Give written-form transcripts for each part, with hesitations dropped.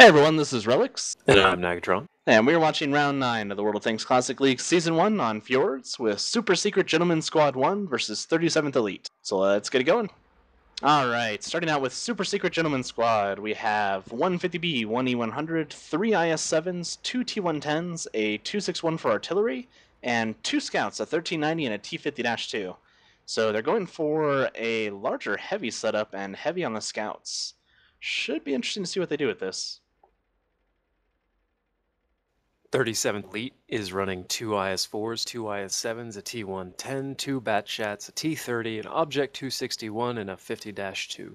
Hey everyone, this is Relics, And I'm Nagatron. and we are watching Round 9 of the World of Tanks Classic League Season 1 on Fjords with Super Secret Gentleman Squad 1 versus 37th Elite. So let's get it going. Alright, starting out with Super Secret Gentleman Squad, we have 150B, 1E100, 3 IS-7s, 2 T-110s, a 261 for artillery, and 2 scouts, a 1390 and a T-50-2. So they're going for a larger heavy setup and heavy on the scouts. Should be interesting to see what they do with this. 37th Elite is running 2 IS-4s, 2 IS-7s, a T-110, 2 Batchats, a T-30, an Object 261, and a 50-2.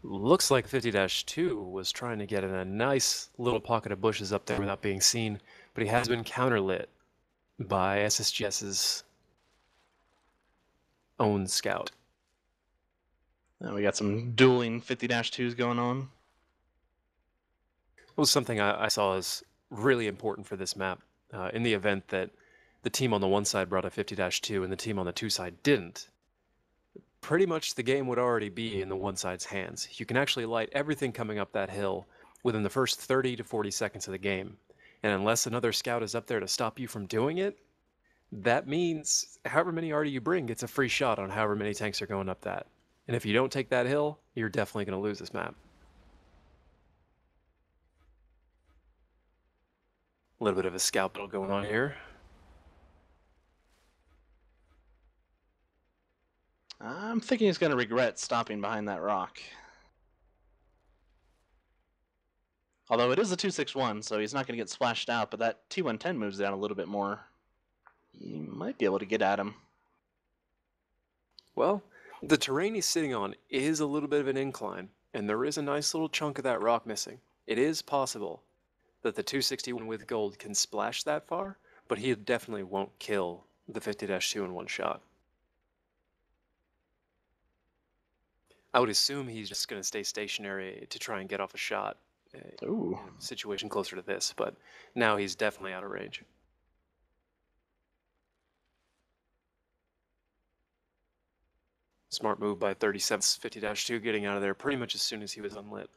Looks like 50-2 was trying to get in a nice little pocket of bushes up there without being seen, but he has been counterlit by SSGS's own scout. We got some dueling 50-2s going on. It was something I saw as really important for this map. In the event that the team on the one side brought a 50-2 and the team on the two side didn't, pretty much the game would already be in the one side's hands. You can actually light everything coming up that hill within the first 30 to 40 seconds of the game. And unless another scout is up there to stop you from doing it, that means however many arty you bring gets a free shot on however many tanks are going up that. And if you don't take that hill, you're definitely going to lose this map. A little bit of a scout battle going on here. I'm thinking he's going to regret stopping behind that rock. Although it is a 261, so he's not going to get splashed out, but that T-110 moves down a little bit more. He might be able to get at him. Well, the terrain he's sitting on is a little bit of an incline, and there is a nice little chunk of that rock missing. It is possible that the 261 with gold can splash that far, but he definitely won't kill the 50-2 in one shot. I would assume he's just going to stay stationary to try and get off a shot in a situation closer to this, but now he's definitely out of range. Smart move by 37's 50-2, getting out of there pretty much as soon as he was unlit.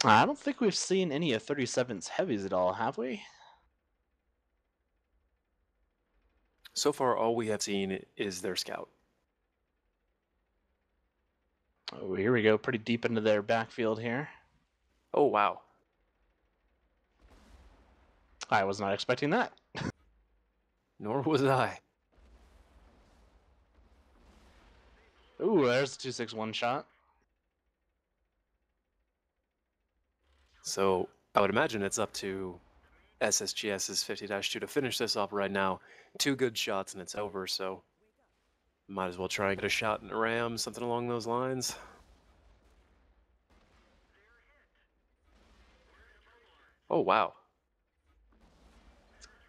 I don't think we've seen any of 37's heavies at all, have we? So far, all we have seen is their scout. Oh, here we go. Pretty deep into their backfield here. Oh, wow. I was not expecting that. Nor was I. Ooh, there's the 261 shot. So I would imagine it's up to SSGS's 50-2 to finish this off right now. 2 good shots and it's over, so might as well try and get a shot in a ram, something along those lines. Oh, wow.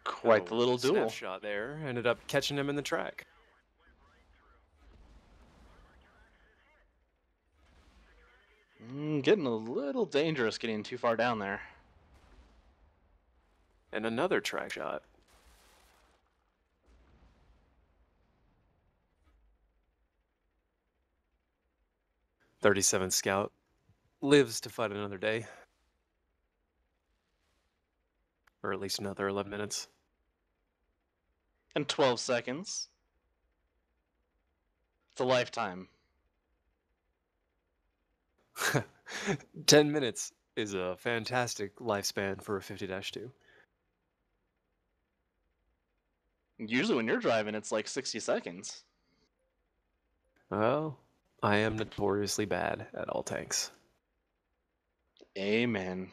Quite the little duel. Snapshot there. Ended up catching him in the track. Getting a little dangerous getting too far down there. And another track shot. .37 Scout lives to fight another day. Or at least another 11 minutes. And 12 seconds. It's a lifetime. 10 minutes is a fantastic lifespan for a 50-2. Usually when you're driving, it's like 60 seconds. Well, I am notoriously bad at all tanks. Amen.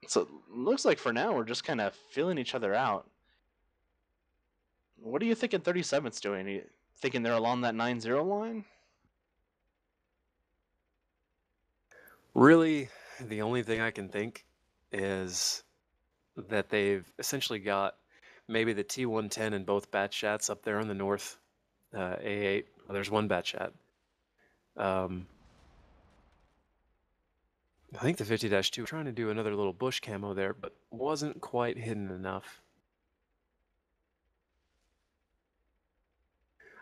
So it looks like for now we're just kind of feeling each other out. What do you think 37's doing? Are you thinking they're along that 9-0 line? Really, the only thing I can think is that they've essentially got maybe the T-110 and both Batchats up there on the north A8. Well, there's one Batchat. I think the 50-2 trying to do another little bush camo there, but wasn't quite hidden enough.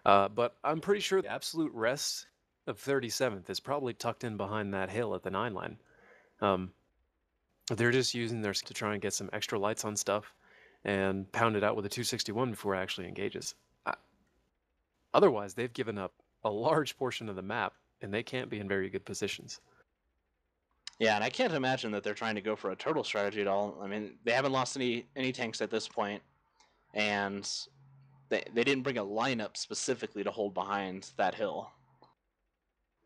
But I'm pretty sure the absolute rest of 37th is probably tucked in behind that hill at the 9 line. They're just using their to try and get some extra lights on stuff and pound it out with a 261 before it actually engages. Otherwise, they've given up a large portion of the map, and they can't be in very good positions. Yeah, and I can't imagine that they're trying to go for a turtle strategy at all. I mean, they haven't lost any tanks at this point, and they didn't bring a lineup specifically to hold behind that hill.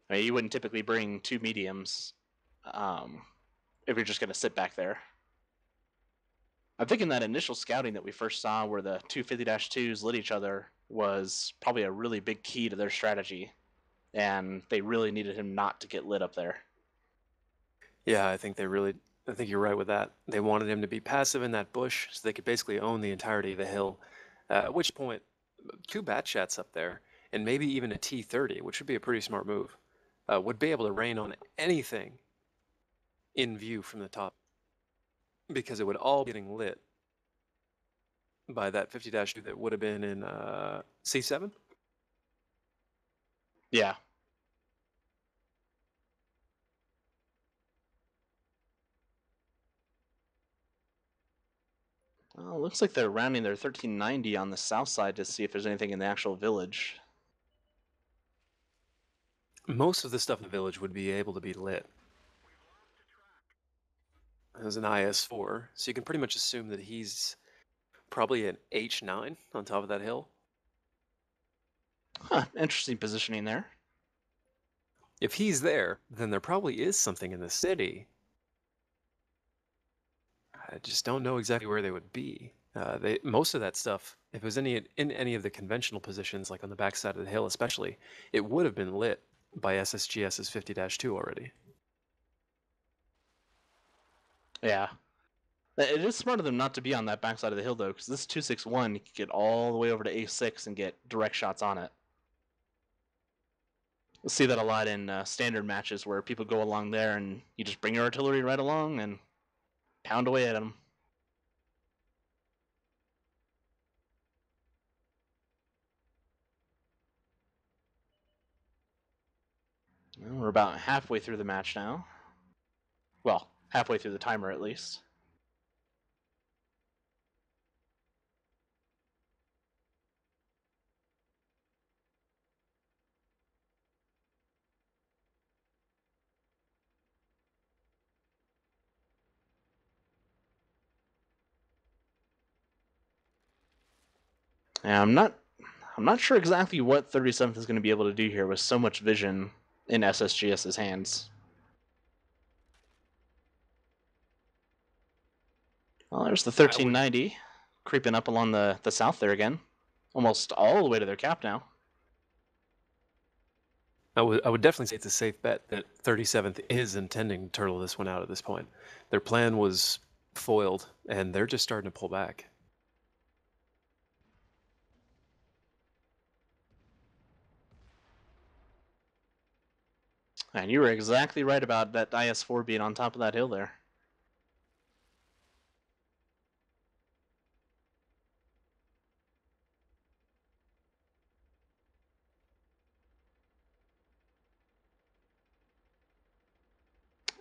I mean, you wouldn't typically bring 2 mediums if you're just going to sit back there. I'm thinking that initial scouting that we first saw where the 250-2s lit each other was probably a really big key to their strategy, and they really needed him not to get lit up there. Yeah, I think you're right with that. They wanted him to be passive in that bush so they could basically own the entirety of the hill. At which point, 2 bat chats up there, and maybe even a T-30, which would be a pretty smart move, would be able to rain on anything in view from the top, because it would all be getting lit by that 50-2 that would have been in C7. Yeah. Well, looks like they're rounding their 1390 on the south side to see if there's anything in the actual village. Most of the stuff in the village would be able to be lit. As an IS-4, so you can pretty much assume that he's probably an H9 on top of that hill. Huh, interesting positioning there. If he's there, then there probably is something in the city. I just don't know exactly where they would be. Most of that stuff, if it was in any of the conventional positions, like on the backside of the hill especially, it would have been lit by SSGS's 50-2 already. Yeah. It is smart of them not to be on that backside of the hill, though, because this 261 you can get all the way over to A6 and get direct shots on it. You'll see that a lot in standard matches where people go along there and you just bring your artillery right along and pound away at them. Well, we're about halfway through the match now. Well, halfway through the timer at least. Yeah, I'm not sure exactly what 37th is going to be able to do here with so much vision in SSGS's hands. Well, there's the 1390 creeping up along the south there again. Almost all the way to their cap now. I would definitely say it's a safe bet that 37th is intending to turtle this one out at this point. Their plan was foiled, and they're just starting to pull back. And you were exactly right about that IS-4 being on top of that hill there.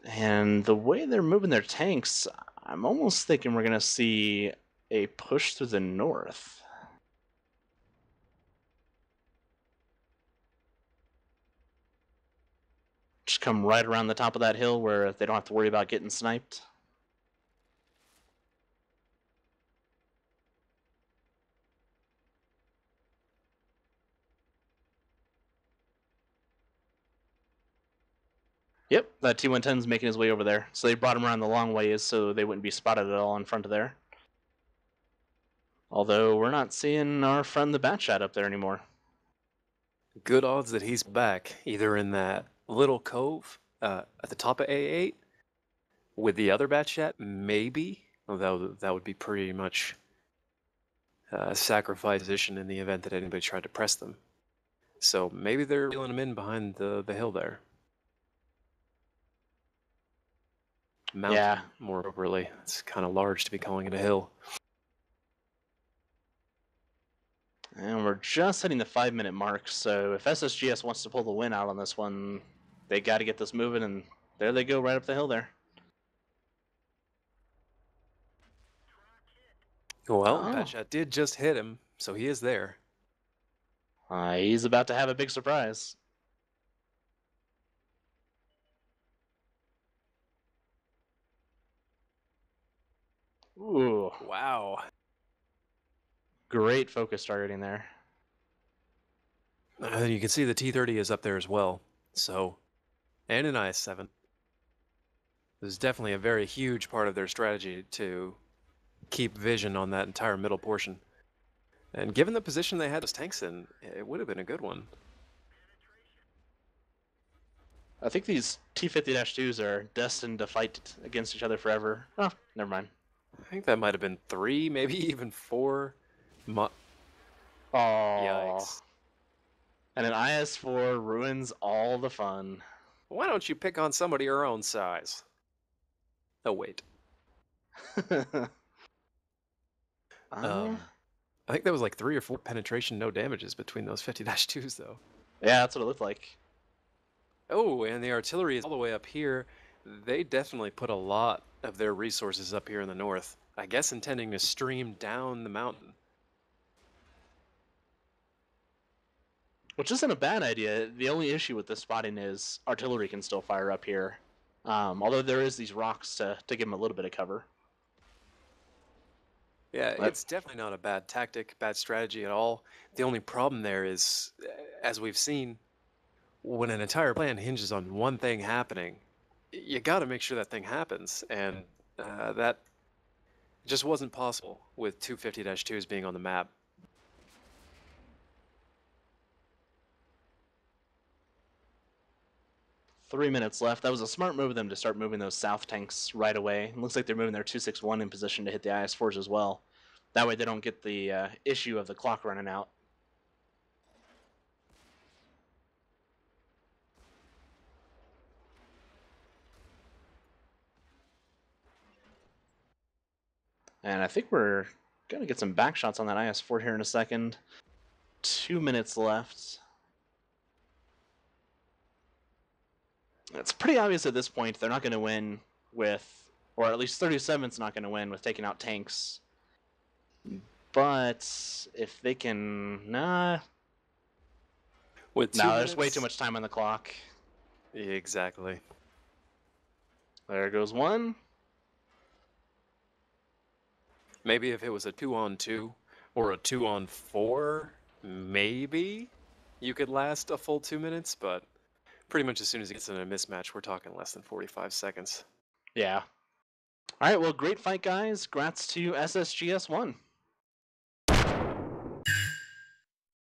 And the way they're moving their tanks, I'm almost thinking we're going to see a push through the north. Just come right around the top of that hill where they don't have to worry about getting sniped. Yep, that T-110 is making his way over there. So they brought him around the long ways so they wouldn't be spotted at all in front of there. Although we're not seeing our friend the Batchat up there anymore. Good odds that he's back, either in that little cove at the top of A8 with the other Batchat, maybe. Although that would be pretty much a sacrifice position in the event that anybody tried to press them. So maybe they're reeling him in behind the hill there. Mountain, more appropriately. It's kind of large to be calling it a hill. And we're just hitting the 5-minute mark, so if SSGS wants to pull the win out on this one, they got to get this moving, and there they go right up the hill there. Well, that shot did just hit him, so he is there. He's about to have a big surprise. Ooh. Wow. Great focus targeting there. You can see the T-30 is up there as well, so, and an IS-7. This is definitely a very huge part of their strategy to keep vision on that entire middle portion. And given the position they had those tanks in, it would have been a good one. I think these T-50-2s are destined to fight against each other forever. Oh, never mind. I think that might have been 3, maybe even 4. Oh. Yikes. And an IS-4 ruins all the fun. Why don't you pick on somebody your own size? Oh, wait. I think that was like 3 or 4 penetration, no damages between those 50-2s, though. Yeah, that's what it looked like. Oh, and the artillery is all the way up here. They definitely put a lot of their resources up here in the north. I guess intending to stream down the mountain. Which isn't a bad idea. The only issue with this spotting is artillery can still fire up here. Although there is these rocks to give them a little bit of cover. Yeah, it's definitely not a bad tactic, bad strategy at all. The only problem there is, as we've seen, when an entire plan hinges on one thing happening, you got to make sure that thing happens, and that just wasn't possible with 250-2s being on the map. Three minutes left. That was a smart move of them to start moving those south tanks right away. It looks like they're moving their 261 in position to hit the IS-4s as well. That way they don't get the issue of the clock running out. And I think we're going to get some back shots on that IS-4 here in a second. 2 minutes left. It's pretty obvious at this point they're not going to win with, or at least 37's not going to win with taking out tanks. But if they can, there's way too much time on the clock. Exactly. There goes one. Maybe if it was a 2-on-2 or a 2-on-4, maybe you could last a full 2 minutes, but pretty much as soon as it gets in a mismatch, we're talking less than 45 seconds. Yeah. All right, well, great fight, guys. Grats to SSGS1.